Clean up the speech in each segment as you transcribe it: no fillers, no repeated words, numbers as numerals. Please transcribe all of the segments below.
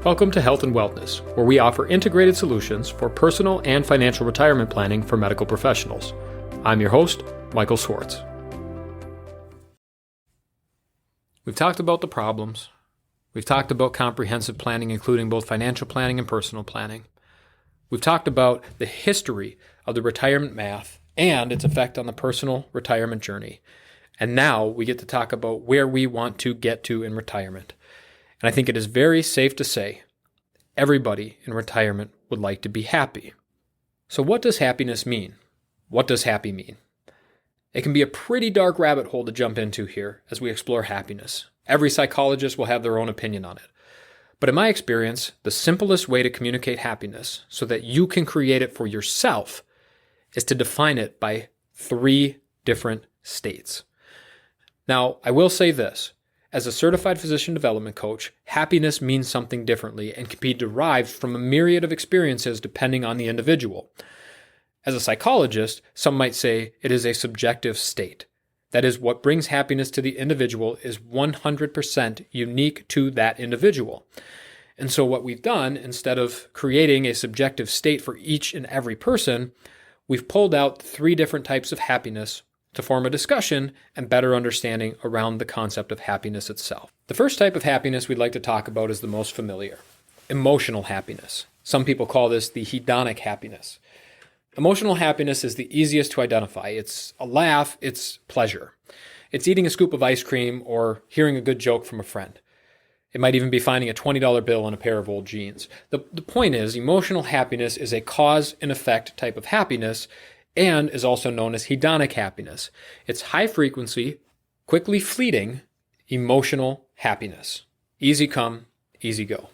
Welcome to Health and Wellness, where we offer integrated solutions for personal and financial retirement planning for medical professionals. I'm your host, Michael Swartz. We've talked about the problems. We've talked about comprehensive planning, including both financial planning and personal planning. We've talked about the history of the retirement math and its effect on the personal retirement journey. And now we get to talk about where we want to get to in retirement. And I think it is very safe to say everybody in retirement would like to be happy. So what does happiness mean? What does happy mean? It can be a pretty dark rabbit hole to jump into here as we explore happiness. Every psychologist will have their own opinion on it. But in my experience, the simplest way to communicate happiness so that you can create it for yourself is to define it by 3 different states. Now, I will say this. As a certified physician development coach, happiness means something differently and can be derived from a myriad of experiences depending on the individual. As a psychologist, some might say it is a subjective state. That is, what brings happiness to the individual is 100% unique to that individual. And so what we've done, instead of creating a subjective state for each and every person, we've pulled out 3 different types of happiness to form a discussion and better understanding around the concept of happiness itself. The first type of happiness we'd like to talk about is the most familiar, emotional happiness. Some people call this the hedonic happiness. Emotional happiness is the easiest to identify. It's a laugh, it's pleasure. It's eating a scoop of ice cream or hearing a good joke from a friend. It might even be finding a $20 bill in a pair of old jeans. The point is, emotional happiness is a cause and effect type of happiness and is also known as hedonic happiness. It's high frequency, quickly fleeting, emotional happiness. Easy come, easy go.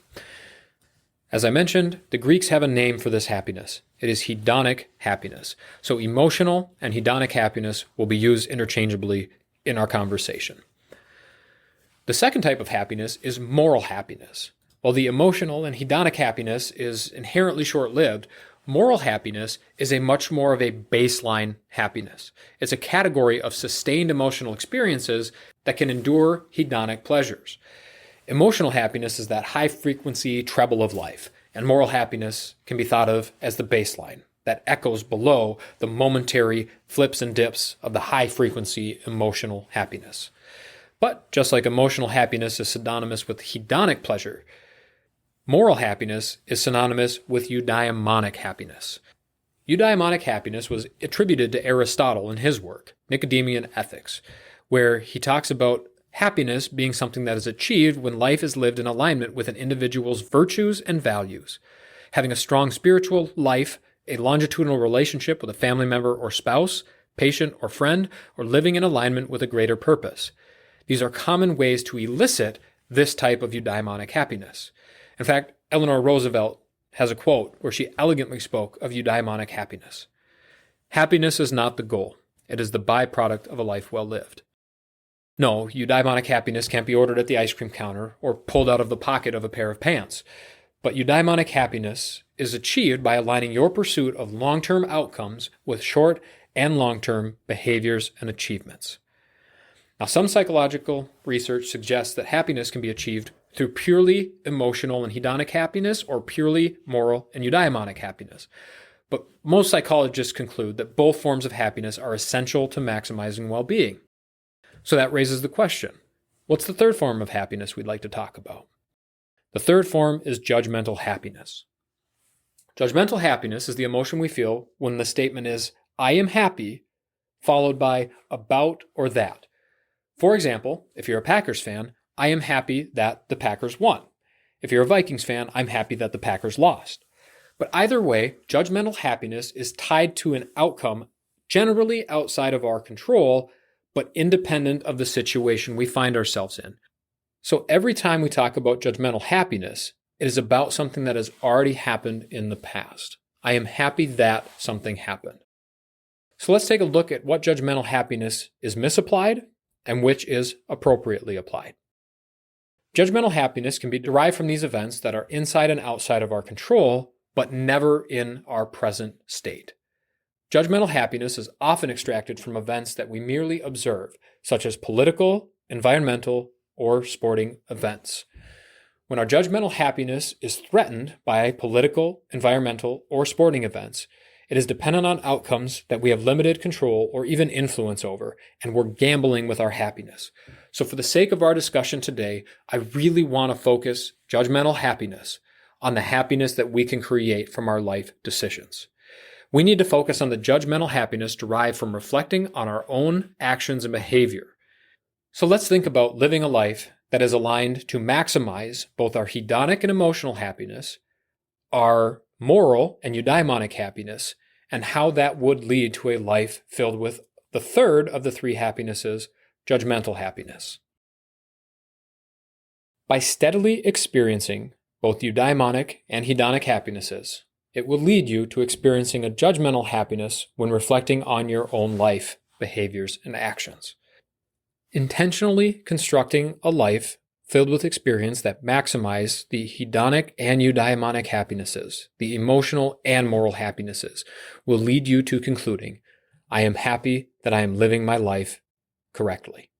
As I mentioned, the Greeks have a name for this happiness. It is hedonic happiness. So emotional and hedonic happiness will be used interchangeably in our conversation. The second type of happiness is moral happiness. While the emotional and hedonic happiness is inherently short-lived, moral happiness is a much more of a baseline happiness. It's a category of sustained emotional experiences that can endure hedonic pleasures. Emotional happiness is that high-frequency treble of life, and moral happiness can be thought of as the baseline that echoes below the momentary flips and dips of the high-frequency emotional happiness. But just like emotional happiness is synonymous with hedonic pleasure, moral happiness is synonymous with eudaimonic happiness. Eudaimonic happiness was attributed to Aristotle in his work, Nicodemean Ethics, where he talks about happiness being something that is achieved when life is lived in alignment with an individual's virtues and values. Having a strong spiritual life, a longitudinal relationship with a family member or spouse, patient or friend, or living in alignment with a greater purpose. These are common ways to elicit this type of eudaimonic happiness. In fact, Eleanor Roosevelt has a quote where she elegantly spoke of eudaimonic happiness. Happiness is not the goal. It is the byproduct of a life well lived. No, eudaimonic happiness can't be ordered at the ice cream counter or pulled out of the pocket of a pair of pants. But eudaimonic happiness is achieved by aligning your pursuit of long-term outcomes with short and long-term behaviors and achievements. Now, some psychological research suggests that happiness can be achieved through purely emotional and hedonic happiness or purely moral and eudaimonic happiness. But most psychologists conclude that both forms of happiness are essential to maximizing well-being. So that raises the question, what's the third form of happiness we'd like to talk about? The third form is judgmental happiness. Judgmental happiness is the emotion we feel when the statement is, I am happy, followed by about or that. For example, if you're a Packers fan, I am happy that the Packers won. If you're a Vikings fan, I'm happy that the Packers lost. But either way, judgmental happiness is tied to an outcome generally outside of our control, but independent of the situation we find ourselves in. So every time we talk about judgmental happiness, it is about something that has already happened in the past. I am happy that something happened. So let's take a look at what judgmental happiness is misapplied and which is appropriately applied. Judgmental happiness can be derived from these events that are inside and outside of our control, but never in our present state. Judgmental happiness is often extracted from events that we merely observe, such as political, environmental, or sporting events. When our judgmental happiness is threatened by political, environmental, or sporting events, it is dependent on outcomes that we have limited control or even influence over, and we're gambling with our happiness. So for the sake of our discussion today, I really want to focus judgmental happiness on the happiness that we can create from our life decisions. We need to focus on the judgmental happiness derived from reflecting on our own actions and behavior. So let's think about living a life that is aligned to maximize both our hedonic and emotional happiness, our moral and eudaimonic happiness, and how that would lead to a life filled with the third of the three happinesses, judgmental happiness. By steadily experiencing both eudaimonic and hedonic happinesses, it will lead you to experiencing a judgmental happiness when reflecting on your own life, behaviors, and actions. Intentionally constructing a life filled with experience that maximize the hedonic and eudaimonic happinesses, the emotional and moral happinesses, will lead you to concluding, I am happy that I am living my life correctly.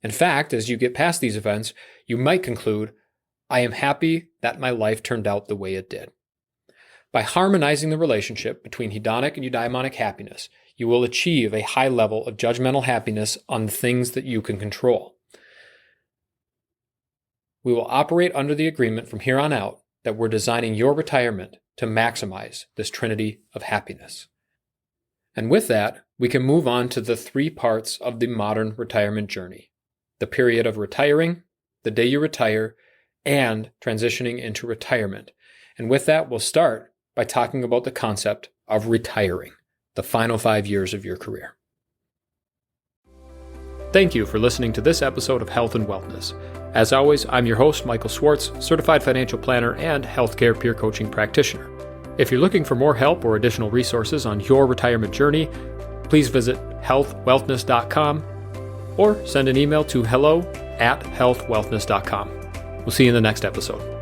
In fact, as you get past these events, you might conclude, I am happy that my life turned out the way it did. By harmonizing the relationship between hedonic and eudaimonic happiness, you will achieve a high level of judgmental happiness on the things that you can control. We will operate under the agreement from here on out that we're designing your retirement to maximize this trinity of happiness. And with that, we can move on to the three parts of the modern retirement journey: the period of retiring, the day you retire, and transitioning into retirement. And with that, we'll start by talking about the concept of retiring, the final 5 years of your career. Thank you for listening to this episode of Health and Wellness. As always, I'm your host, Michael Schwartz, certified financial planner and healthcare peer coaching practitioner. If you're looking for more help or additional resources on your retirement journey, please visit healthwellness.com or send an email to hello@healthwellness.com. We'll see you in the next episode.